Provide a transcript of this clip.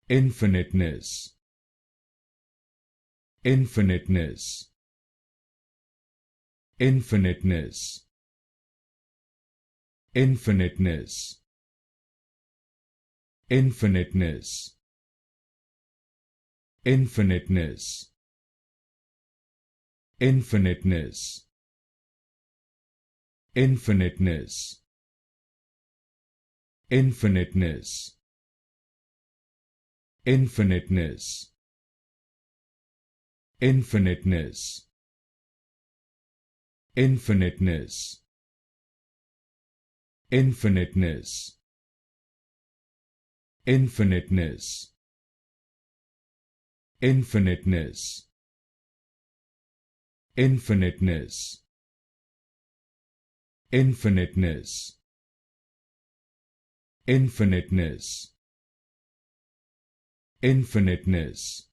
Infiniteness. Infiniteness. Infiniteness. Infiniteness. Infiniteness. Infiniteness. Infiniteness. Infiniteness. Infiniteness. Infiniteness. Infiniteness. Infiniteness. Infiniteness. Infiniteness. Infiniteness. Infiniteness. Infiniteness. Infiniteness. Infiniteness.